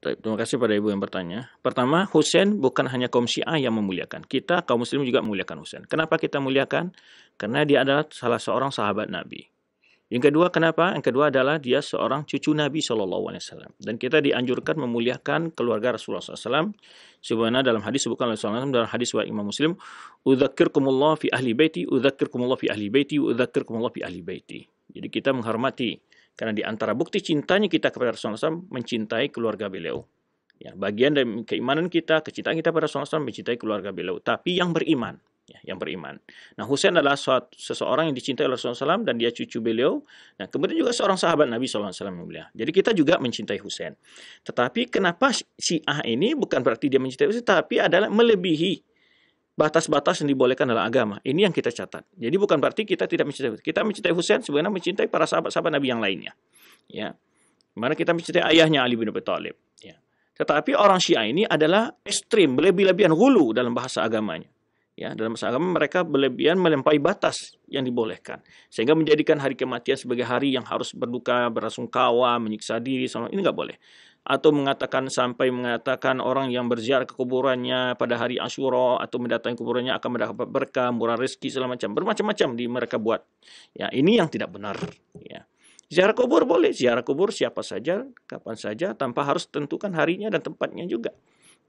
Terima kasih pada Ibu yang bertanya. Pertama, Husain bukan hanya kaum Syiah yang memuliakan. Kita, kaum Muslim juga memuliakan Husain. Kenapa kita muliakan? Karena dia adalah salah seorang sahabat Nabi. Yang kedua, kenapa? Yang kedua adalah dia seorang cucu Nabi SAW. Dan kita dianjurkan memuliakan keluarga Rasulullah SAW. Sebagaimana dalam hadis sebutkan oleh Rasulullah SAW, dalam hadis riwayat Imam Muslim, "Udzakirkumullah fi ahli baiti, udzakirkumullah fi ahli baiti, udzakirkumullah fi ahli baiti." Jadi kita menghormati. Karena di antara bukti cintanya kita kepada Rasulullah SAW, mencintai keluarga beliau. Ya, bagian dari keimanan kita, kecintaan kita pada Rasulullah SAW, mencintai keluarga beliau. Tapi yang beriman. Ya, yang beriman. Nah, Husain adalah seseorang yang dicintai oleh Rasulullah SAW dan dia cucu beliau. Nah, kemudian juga seorang sahabat Nabi SAW. Jadi kita juga mencintai Husain. Tetapi kenapa Syiah ini bukan berarti dia mencintai Husain, tapi adalah melebihi batas-batas yang dibolehkan dalam agama. Ini yang kita catat. Jadi bukan berarti kita tidak mencintai Husain. Kita mencintai Husain sebenarnya mencintai para sahabat-sahabat Nabi yang lainnya. Ya. Mana kita mencintai ayahnya Ali bin Abi Thalib. Ya. Tetapi orang Syiah ini adalah ekstrim, berlebihan ghulu dalam bahasa agamanya. Ya, dalam bahasa agama mereka berlebihan melampaui batas yang dibolehkan. Sehingga menjadikan hari kematian sebagai hari yang harus berduka, berasungkawa, menyiksa diri. Ini nggak boleh. Atau sampai mengatakan orang yang berziarah ke kuburannya pada hari Asyura atau mendatangi kuburannya akan mendapat berkah, murah rezeki, segala macam. Bermacam-macam mereka buat. Ya, ini yang tidak benar. Ya. Ziarah kubur boleh, ziarah kubur siapa saja, kapan saja, tanpa harus tentukan harinya dan tempatnya juga.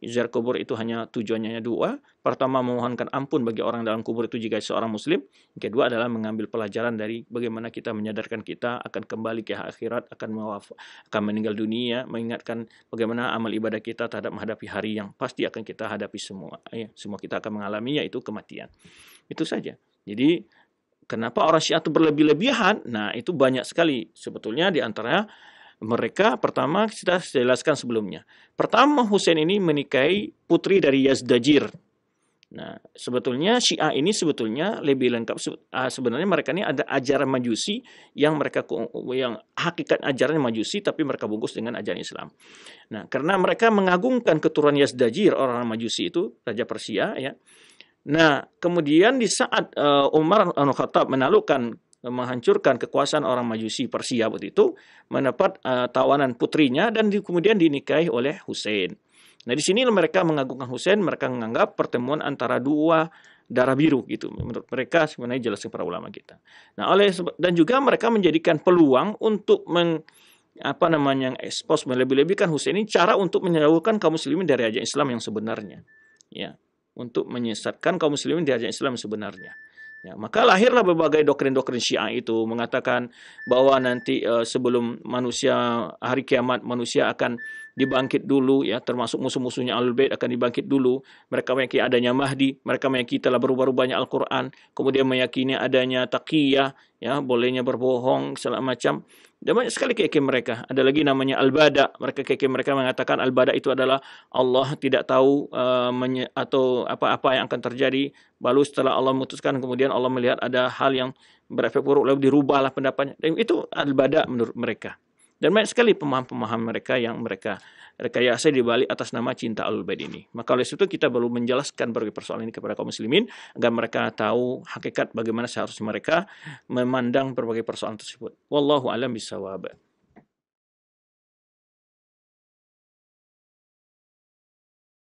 Ziarah kubur itu hanya tujuannya dua. Pertama, memohonkan ampun bagi orang dalam kubur itu jika seorang muslim. Yang kedua adalah mengambil pelajaran dari bagaimana kita menyadarkan kita akan kembali ke akhirat, akan meninggal dunia, mengingatkan bagaimana amal ibadah kita terhadap menghadapi hari yang pasti akan kita hadapi semua. Ya, semua kita akan mengalaminya, itu kematian. Itu saja. Jadi, kenapa orang Syiah itu berlebih-lebihan? Nah, itu banyak sekali. Sebetulnya di antaranya mereka, pertama kita jelaskan sebelumnya. Pertama, Husain ini menikahi putri dari Yazdajir. Nah, sebetulnya Syiah ini sebetulnya lebih lengkap. Sebenarnya mereka ini ada ajaran Majusi yang hakikat ajaran Majusi, tapi mereka bungkus dengan ajaran Islam. Nah, karena mereka mengagungkan keturunan Yazdajir, orang Majusi itu, Raja Persia, ya. Nah, kemudian di saat Umar Al-Khattab menghancurkan kekuasaan orang Majusi Persia waktu itu, mendapat tawanan putrinya dan kemudian dinikahi oleh Husain. Nah, di sini mereka mengagungkan Husain, mereka menganggap pertemuan antara dua darah biru gitu. Menurut mereka sebenarnya jelaskan para ulama kita. Nah, dan juga mereka menjadikan peluang untuk ekspos melebih-lebihkan Husain ini cara untuk menjauhkan kaum muslimin dari ajaran Islam yang sebenarnya. Ya, untuk menyesatkan kaum muslimin dari ajaran Islam yang sebenarnya. Ya, maka lahirlah berbagai doktrin-doktrin Syiah itu mengatakan bahwa nanti sebelum hari kiamat manusia akan dibangkit dulu, ya, termasuk musuh-musuhnya Ahlul Bait akan dibangkit dulu. Mereka meyakini adanya Mahdi, mereka meyakini telah berubah-ubahnya Al-Quran, kemudian meyakini adanya taqiyah, ya, bolehnya berbohong segala macam. Dan banyak sekali keyakinan mereka. Ada lagi namanya Al-Bada. Mereka mengatakan Al-Bada itu adalah Allah tidak tahu atau apa-apa yang akan terjadi. Lalu setelah Allah memutuskan, kemudian Allah melihat ada hal yang berefek buruk, lalu dirubahlah pendapatnya. Dan itu Al-Bada menurut mereka. Dan banyak sekali pemahaman mereka yang mereka rekayasa dibalik atas nama cinta Ahlul Bait ini. Maka oleh itu kita perlu menjelaskan berbagai persoalan ini kepada kaum muslimin agar mereka tahu hakikat bagaimana seharusnya mereka memandang berbagai persoalan tersebut. Wallahu a'lam bishawab.